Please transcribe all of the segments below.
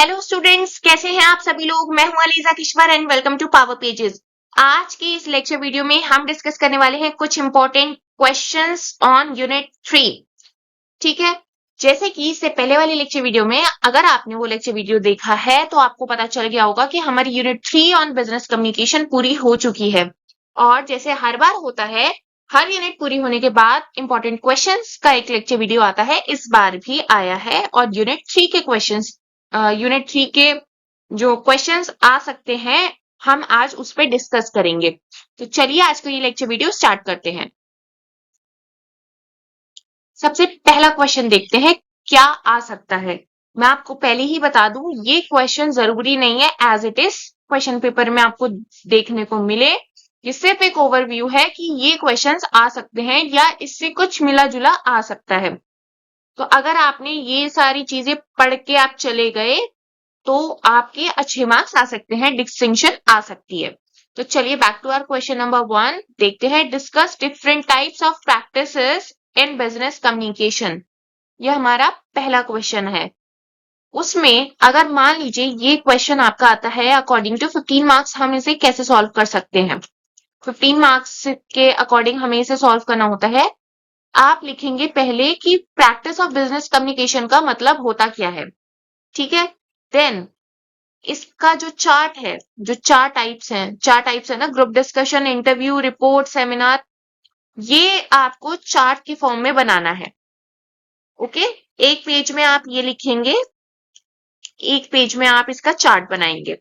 Hello students, कैसे हैं आप सभी लोग। मैं हूं Aliza Kishwar and welcome to Power Pages. आज की इस लेक्चर वीडियो में हम डिस्कस करने वाले हैं कुछ इंपॉर्टेंट क्वेश्चंस ऑन यूनिट 3। ठीक है, जैसे कि इससे पहले वाली लेक्चर वीडियो में अगर आपने वो लेक्चर वीडियो देखा है तो आपको पता चल गया होगा कि हमारी यूनिट 3 ऑन बिजनेस कम्युनिकेशन पूरी हो चुकी है। और जैसे हर बार होता है, हर यूनिट पूरी होने के बाद इंपॉर्टेंट क्वेश्चंस का एक लेक्चर वीडियो आता है। इस बार भी आया है और यूनिट 3 के जो क्वेश्चंस आ सकते हैं हम आज उस पर डिस्कस करेंगे। तो चलिए आज का ये लेक्चर वीडियो स्टार्ट करते हैं। सबसे पहला क्वेश्चन देखते हैं, क्या आ सकता है। मैं आपको पहले ही बता दूं, ये क्वेश्चन जरूरी नहीं है as it is question paper में आपको देखने को मिले। ये सिर्फ एक ओवरव्यू है कि ये क्वेश्चंस आ सकते हैं या इससे कुछ मिला जुला आ सकता है। तो अगर आपने ये सारी चीजें पढ़ के आप चले गए तो आपके अच्छे मार्क्स आ सकते हैं, डिस्टिंक्शन आ सकती है। तो चलिए back to our question number 1 देखते हैं। Discuss different types of practices in business communication. यह हमारा पहला क्वेश्चन है। उसमें अगर मान लीजिए ये क्वेश्चन आपका आता है अकॉर्डिंग टू 15 मार्क्स, हम इसे कैसे सॉल्व कर सकते हैं। 15 मार्क्स के अकॉर्डिंग हमें इसे सॉल्व करना होता है। आप लिखेंगे पहले कि प्रैक्टिस ऑफ बिजनेस कम्युनिकेशन का मतलब होता क्या है। ठीक है, देन इसका जो चार्ट है, जो चार टाइप्स है ना, group discussion, interview, report, seminar, ये आपको चार्ट के फॉर्म में बनाना है। ओके, एक पेज में आप ये लिखेंगे, एक पेज में आप इसका चार्ट बनाएंगे।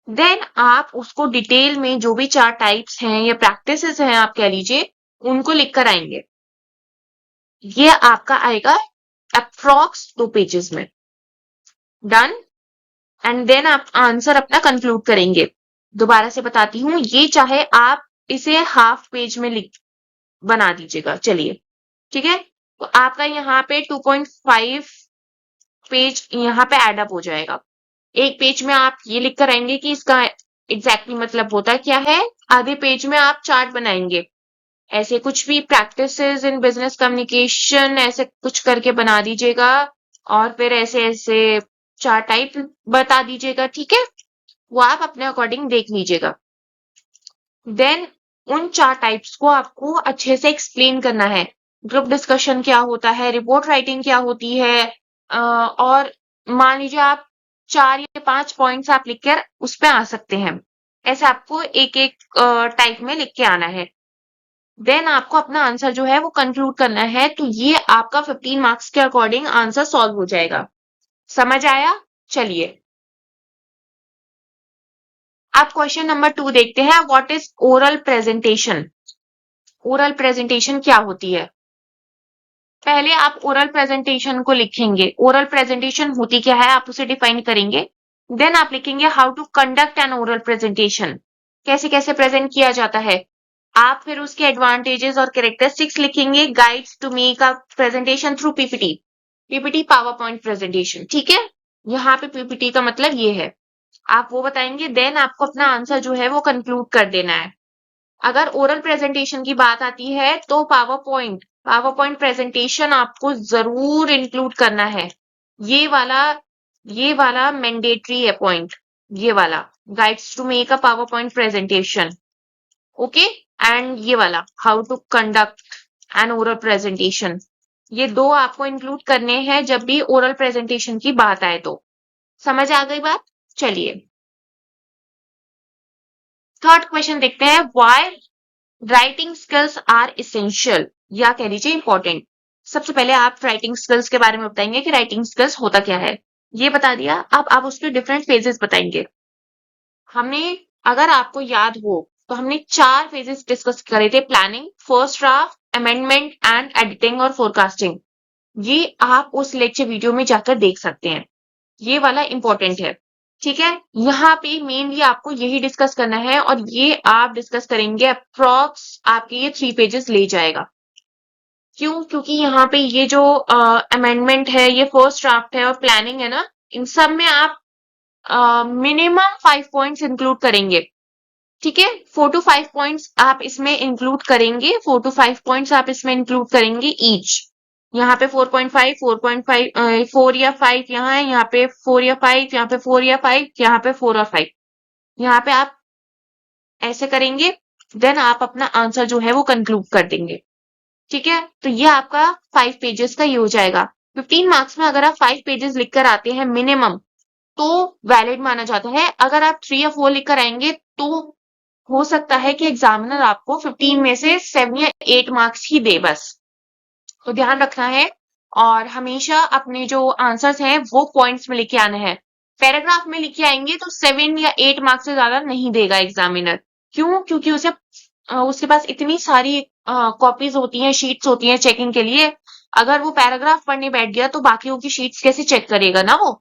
देन आप उसको डिटेल में जो भी चार टाइप्स हैं या प्रैक्टिसेस हैं आप कह लीजिए, उनको लिखकर आएंगे। ये आपका आएगा अप्रॉक्स 2 पेजेस में। डन। एंड देन आप आंसर अपना कंक्लूड करेंगे। दोबारा से बताती हूँ, ये चाहे आप इसे हाफ पेज में लिख बना दीजिएगा। चलिए ठीक है, तो आपका यहाँ पे 2.5 पेज यहाँ पे एडअप हो जाएगा। एक पेज में आप ये लिख कर आएंगे कि इसका एग्जैक्टली मतलब होता क्या है। आधे पेज में आप चार्ट बनाएंगे, ऐसे कुछ भी प्रैक्टिसेस इन बिजनेस कम्युनिकेशन ऐसे कुछ करके बना दीजिएगा और फिर ऐसे ऐसे चार टाइप बता दीजिएगा। ठीक है, वो आप अपने अकॉर्डिंग देख लीजिएगा। देन उन चार टाइप्स को आपको अच्छे से एक्सप्लेन करना है। ग्रुप डिस्कशन क्या होता है, रिपोर्ट राइटिंग क्या होती है, और मान लीजिए आप 4 या 5 पॉइंट्स आप लिखकर उस पे आ सकते हैं। ऐसे आपको एक एक टाइप में लिख के आना है। देन आपको अपना आंसर जो है वो कंक्लूड करना है। तो ये आपका 15 मार्क्स के अकॉर्डिंग आंसर सॉल्व हो जाएगा। समझ आया? चलिए अब क्वेश्चन नंबर 2 देखते हैं। What is oral presentation. Oral presentation क्या होती है। पहले आप ओरल प्रेजेंटेशन को लिखेंगे। ओरल प्रेजेंटेशन होती क्या है आप उसे डिफाइन करेंगे। देन आप लिखेंगे how to conduct an oral presentation, कैसे कैसे प्रेजेंट किया जाता है। आप फिर उसके एडवांटेजेस और कैरेक्टरिस्टिक्स लिखेंगे। Guides to make a presentation through PPT. PPT PowerPoint presentation. ठीक है, यहाँ पे पीपीटी का मतलब ये है, आप वो बताएंगे। देन आपको अपना आंसर जो है वो कंक्लूड कर देना है। अगर ओरल प्रेजेंटेशन की बात आती है तो पावर पॉइंट प्रेजेंटेशन आपको जरूर इंक्लूड करना है। ये वाला ये वाला मैंडेटरी है पॉइंट, ये वाला guides to make a PowerPoint presentation. Okay, and ये वाला how to conduct an oral presentation, ये दो आपको इंक्लूड करने हैं जब भी ओरल प्रेजेंटेशन की बात आए तो। समझ आ गई बात? चलिए थर्ड क्वेश्चन देखते हैं। Why writing skills are essential, या कह लीजिए इंपॉर्टेंट। सबसे पहले आप राइटिंग स्किल्स के बारे में बताएंगे कि राइटिंग स्किल्स होता क्या है। ये बता दिया, अब आप उसके डिफरेंट फेजेस बताएंगे। हमने, अगर आपको याद हो तो हमने 4 फेजेस डिस्कस करे थे। Planning, first draft, amendment and editing और फोरकास्टिंग। ये आप उस लेक्चर वीडियो में जाकर देख सकते हैं। ये वाला इंपॉर्टेंट है। ठीक है, यहाँ पे मेनली आपको यही डिस्कस करना है और ये आप डिस्कस करेंगे अप्रॉक्स आपके ये 3 पेजेस ले जाएगा। क्यों? क्योंकि यहाँ पे ये जो अमेंडमेंट है, ये फर्स्ट ड्राफ्ट है और प्लानिंग है ना, इन सब में आप मिनिमम 5 पॉइंट्स इंक्लूड करेंगे। ठीक है, 4 to 5 पॉइंट्स आप इसमें इंक्लूड करेंगे, 4 to 5 पॉइंट्स आप इसमें इंक्लूड करेंगे ईच। यहाँ पे 4.5, 4.5, 4 या 5 यहाँ है, यहाँ पे 4 या 5, यहाँ पे 4 या 5, यहाँ पे 4 और 5। यहाँ पे आप ऐसे करेंगे, देन आप अपना आंसर जो है वो कंक्लूड कर देंगे। ठीक है, तो ये आपका 5 पेजेस का ये हो जाएगा। 15 मार्क्स में अगर आप 5 पेजेस लिखकर आते हैं मिनिमम, तो वैलिड माना जाता है। अगर आप 3 या 4 लिखकर आएंगे तो हो सकता है कि एग्जामिनर आपको 15 में से 7 या 8 मार्क्स ही दे बस। तो ध्यान रखना है, और हमेशा अपने जो आंसर्स हैं वो पॉइंट्स में लिखे आने हैं। पैराग्राफ में लिखे आएंगे तो 7 या 8 मार्क्स से ज्यादा नहीं देगा एग्जामिनर। क्यों? क्योंकि उसके पास इतनी सारी कॉपीज होती हैं, शीट्स होती हैं चेकिंग के लिए। अगर वो पैराग्राफ पढ़ने बैठ गया तो बाकियों की शीट्स कैसे चेक करेगा ना वो।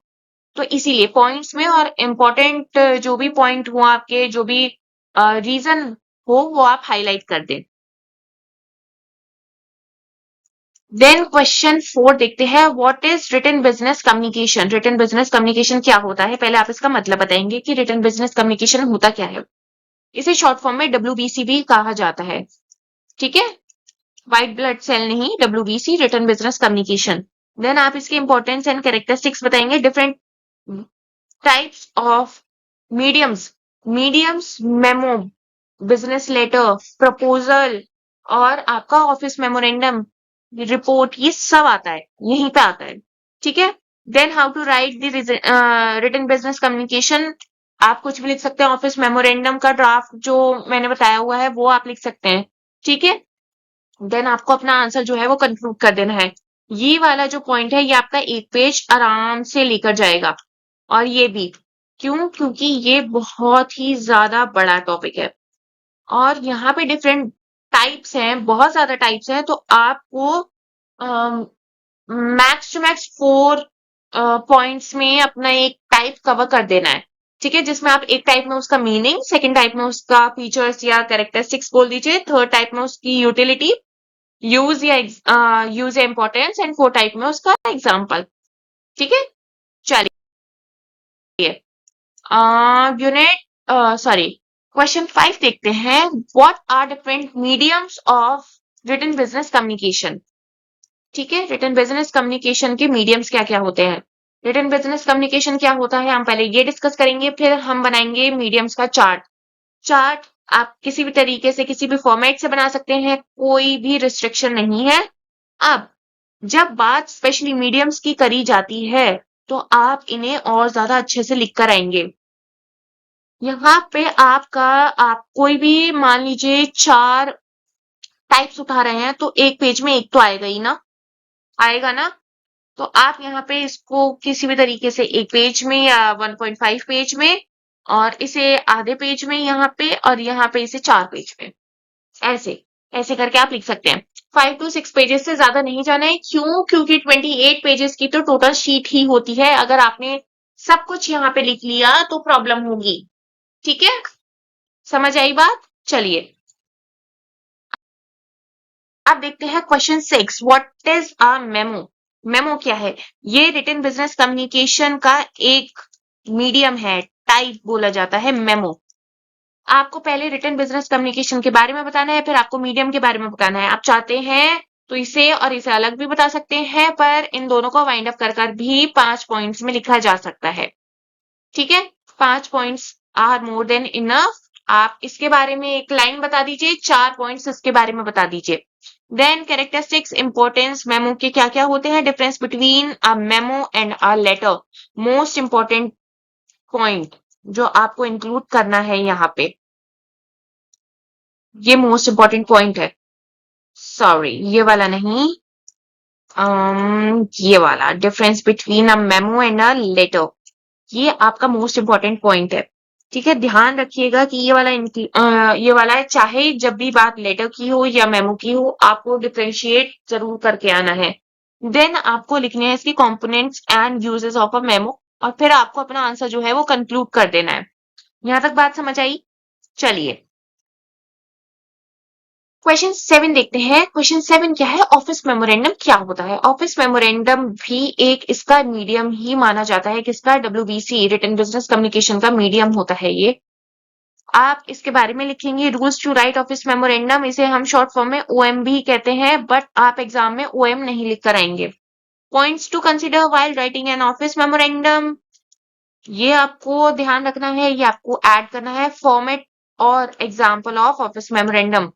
तो इसीलिए पॉइंट्स में और इम्पोर्टेंट जो भी पॉइंट हो आपके, जो भी रीजन हो, वो आप हाईलाइट कर दें। देन क्वेश्चन 4 देखते हैं, what is written business communication. Written business communication क्या होता है, पहले आप इसका मतलब बताएंगे कि रिटन बिजनेस कम्युनिकेशन होता क्या है। इसे शॉर्ट फॉर्म में WBC भी कहा जाता है। ठीक है, व्हाइट ब्लड सेल नहीं, WBC, written business communication. Then आप इसके इंपॉर्टेंस एंड कैरेक्टरिस्टिक्स बताएंगे। Different types of mediums, memo, business letter, proposal, और आपका ऑफिस मेमोरेंडम, रिपोर्ट, ये सब आता है, यहीं पे आता है। ठीक है, then how to write the written business communication. आप कुछ भी लिख सकते हैं, ऑफिस मेमोरेंडम का ड्राफ्ट जो मैंने बताया हुआ है वो आप लिख सकते हैं। ठीक है, देन आपको अपना आंसर जो है वो कंक्लूड कर देना है। ये वाला जो पॉइंट है ये आपका एक पेज आराम से लेकर जाएगा, और ये भी क्यों? क्योंकि ये बहुत ही ज्यादा बड़ा टॉपिक है, और यहाँ पे डिफरेंट टाइप्स हैं, बहुत ज्यादा टाइप्स हैं। तो आपको मैक्स टू मैक्स 4 पॉइंट्स में अपना एक टाइप कवर कर देना है। ठीक है, जिसमें आप एक टाइप में उसका मीनिंग, सेकंड टाइप में उसका फीचर्स या कैरेक्टरिस्टिक्स बोल दीजिए, थर्ड टाइप में उसकी यूटिलिटी, यूज या इंपॉर्टेंस, एंड फोर्थ टाइप में उसका एग्जाम्पल। ठीक है, चलिए यूनिट सॉरी क्वेश्चन 5 देखते हैं। What are different mediums of written business communication. ठीक है, रिटन बिजनेस कम्युनिकेशन के मीडियम्स क्या क्या होते हैं। रिटन बिजनेस कम्युनिकेशन क्या होता है हम पहले ये डिस्कस करेंगे, फिर हम बनाएंगे मीडियम्स का चार्ट। चार्ट आप किसी भी तरीके से, किसी भी फॉर्मेट से बना सकते हैं, कोई भी रिस्ट्रिक्शन नहीं है। अब जब बात स्पेशली मीडियम्स की करी जाती है तो आप इन्हें और ज्यादा अच्छे से लिख कर आएंगे। यहाँ पे आप कोई भी मान लीजिए 4 टाइप्स उठा रहे हैं तो एक पेज में एक तो आएगा ही ना, आएगा ना। तो आप यहाँ पे इसको किसी भी तरीके से एक पेज में या 1.5 पेज में, और इसे आधे पेज में यहाँ पे, और यहाँ पे इसे 4 पेज में, ऐसे ऐसे करके आप लिख सकते हैं। 5 to 6 पेजेस से ज्यादा नहीं जाना है। क्यों? क्योंकि 28 पेजेस की तो टोटल शीट ही होती है। अगर आपने सब कुछ यहाँ पे लिख लिया तो प्रॉब्लम होगी। ठीक है, समझ आई बात? चलिए अब देखते हैं question 6, what is a memo. Memo क्या है? ये रिटन बिजनेस कम्युनिकेशन का एक मीडियम है, टाइप बोला जाता है मेमो। आपको पहले रिटन बिजनेस कम्युनिकेशन के बारे में बताना है, फिर आपको मीडियम के बारे में बताना है। आप चाहते हैं तो इसे और इसे अलग भी बता सकते हैं, पर इन दोनों को वाइंड अप कर भी 5 पॉइंट्स में लिखा जा सकता है। ठीक है, 5 points are more than enough. आप इसके बारे में एक लाइन बता दीजिए, 4 पॉइंट्स इसके बारे में बता दीजिए। देन कैरेक्टरिस्टिक्स, इंपॉर्टेंस, मेमो के क्या क्या होते हैं, difference between a memo and a letter, most important point जो आपको इंक्लूड करना है यहाँ पे, ये मोस्ट इंपॉर्टेंट पॉइंट है। सॉरी, ये वाला नहीं, ये वाला, difference between a memo and a letter, ये आपका मोस्ट इंपॉर्टेंट पॉइंट है। ठीक है, ध्यान रखिएगा कि ये वाला है, चाहे जब भी बात लेटर की हो या मेमो की हो, आपको डिफरेंशिएट जरूर करके आना है। देन आपको लिखने हैं इसकी components and uses of a memo, और फिर आपको अपना आंसर जो है वो कंक्लूड कर देना है। यहां तक बात समझ आई? चलिए क्वेश्चन 7 देखते हैं। क्वेश्चन 7 क्या है, ऑफिस मेमोरेंडम क्या होता है। ऑफिस मेमोरेंडम भी एक इसका मीडियम ही माना जाता है, किसका? WBC, रिटन बिजनेस कम्युनिकेशन का मीडियम होता है ये। आप इसके बारे में लिखेंगे rules to write office memorandum, इसे हम शॉर्ट फॉर्म में ओएम भी कहते हैं, बट आप एग्जाम में ओएम नहीं लिख कर आएंगे। Points to consider while writing an office memorandum, ये आपको ध्यान रखना है, ये आपको ऐड करना है। फॉर्मेट और एग्जाम्पल ऑफ ऑफिस मेमोरेंडम,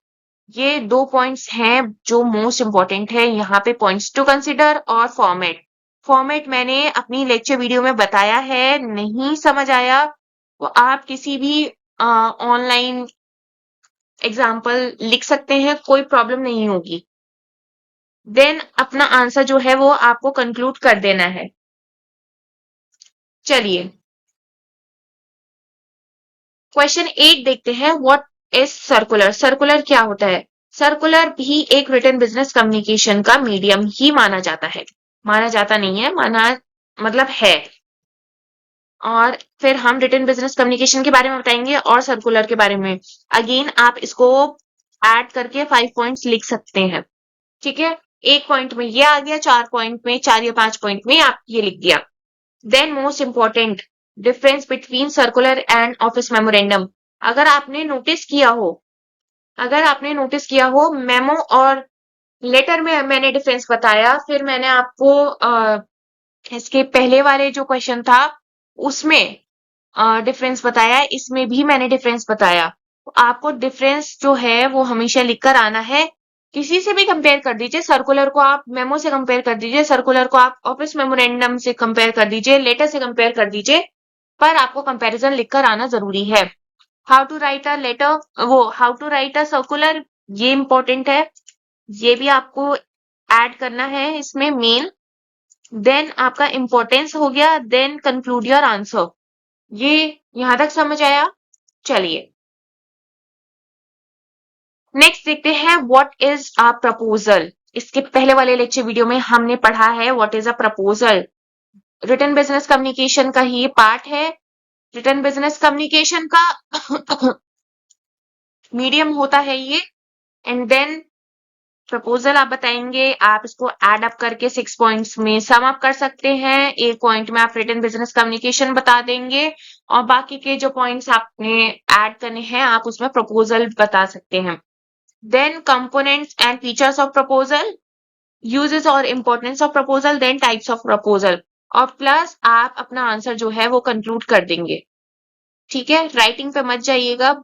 ये 2 पॉइंट्स हैं जो मोस्ट इंपॉर्टेंट है यहाँ पे, पॉइंट्स टू कंसिडर और फॉर्मेट। फॉर्मेट मैंने अपनी लेक्चर वीडियो में बताया है, नहीं समझ आया तो आप किसी भी ऑनलाइन एग्जाम्पल लिख सकते हैं, कोई प्रॉब्लम नहीं होगी। देन अपना आंसर जो है वो आपको कंक्लूड कर देना है। चलिए क्वेश्चन 8 देखते हैं। What is circular? सर्कुलर क्या होता है? सर्कुलर भी एक रिटन बिजनेस कम्युनिकेशन का मीडियम ही माना जाता है। माना जाता नहीं है, माना मतलब है। और फिर हम रिटन बिजनेस कम्युनिकेशन के बारे में बताएंगे और सर्कुलर के बारे में। अगेन आप इसको ऐड करके 5 पॉइंट्स लिख सकते हैं। ठीक है, एक पॉइंट में ये आ गया, 4 पॉइंट में, 4 या 5 पॉइंट में आप ये लिख दिया। Then most important, difference between circular and office memorandum. अगर आपने नोटिस किया हो, मेमो और लेटर में मैंने डिफरेंस बताया, फिर मैंने आपको इसके पहले वाले जो क्वेश्चन था उसमें डिफरेंस बताया, इसमें भी मैंने डिफरेंस बताया। तो आपको डिफरेंस जो है वो हमेशा लिखकर आना है। किसी से भी कंपेयर कर दीजिए, सर्कुलर को आप मेमो से कंपेयर कर दीजिए, सर्कुलर को आप ऑफिस मेमोरेंडम से कंपेयर कर दीजिए, लेटर से कंपेयर कर दीजिए, पर आपको कंपैरिजन लिखकर आना जरूरी है। How to write a letter, how to write a circular, ये इंपॉर्टेंट है, ये भी आपको ऐड करना है इसमें मेन। देन आपका इंपॉर्टेंस हो गया, देन कंक्लूड योर आंसर। ये यहां तक समझ आया? चलिए नेक्स्ट देखते हैं, व्हाट इज अ प्रपोजल। इसके पहले वाले लेक्चर वीडियो में हमने पढ़ा है what is a proposal. Written business communication का ही पार्ट है। रिटन बिजनेस कम्युनिकेशन का मीडियम होता है ये। एंड देन प्रपोजल आप बताएंगे, आप इसको एड अप करके 6 पॉइंट्स में सम अप कर सकते हैं। एक पॉइंट में आप रिटन बिजनेस कम्युनिकेशन बता देंगे और बाकी के जो पॉइंट्स आपने ऐड करने हैं आप उसमें प्रपोजल बता सकते हैं। Then components and features of proposal, uses और importance of proposal, then types of proposal, और प्लस आप अपना आंसर जो है वो कंक्लूड कर देंगे। ठीक है, राइटिंग पे मत जाइएगा,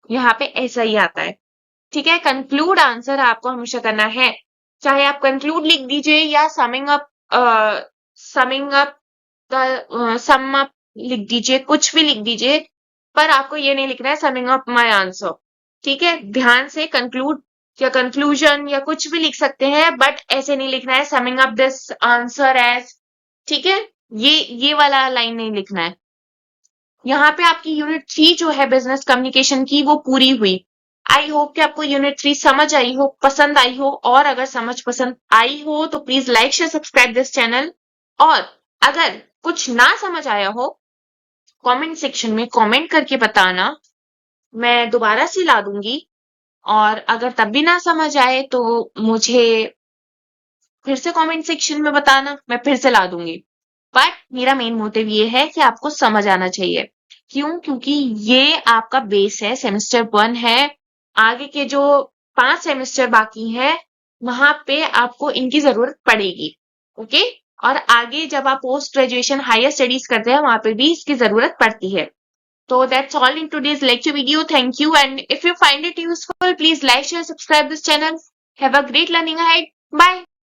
यहाँ पे ऐसा ही आता है। ठीक है, कंक्लूड आंसर आपको हमेशा करना है, चाहे आप कंक्लूड लिख दीजिए या समिंग अप सम अप लिख दीजिए, कुछ भी लिख दीजिए, पर आपको ये नहीं लिखना है समिंग अप माय आंसर। ठीक है, ध्यान से कंक्लूड या कंक्लूजन या कुछ भी लिख सकते हैं, बट ऐसे नहीं लिखना है summing up this answer as. ठीक है, ये वाला लाइन नहीं लिखना है। यहाँ पे आपकी यूनिट 3 जो है बिजनेस कम्युनिकेशन की वो पूरी हुई। आई होप कि आपको यूनिट 3 समझ आई हो, पसंद आई हो, और अगर समझ पसंद आई हो तो please like share subscribe this channel. और अगर कुछ ना समझ आया हो कमेंट सेक्शन में कमेंट करके बताना, मैं दोबारा से ला दूंगी। और अगर तब भी ना समझ आए तो मुझे फिर से कमेंट सेक्शन में बताना, मैं फिर से ला दूंगी। बट मेरा मेन मोटिव ये है कि आपको समझ आना चाहिए। क्यों? क्योंकि ये आपका बेस है, सेमेस्टर 1 है। आगे के जो 5 सेमेस्टर बाकी हैं वहां पे आपको इनकी जरूरत पड़ेगी। ओके, और आगे जब आप पोस्ट ग्रेजुएशन हायर स्टडीज करते हैं वहां पे भी इसकी जरूरत पड़ती है। So that's all in today's lecture video. Thank you. And if you find it useful, please like, share, subscribe this channel. Have a great learning ahead. Bye.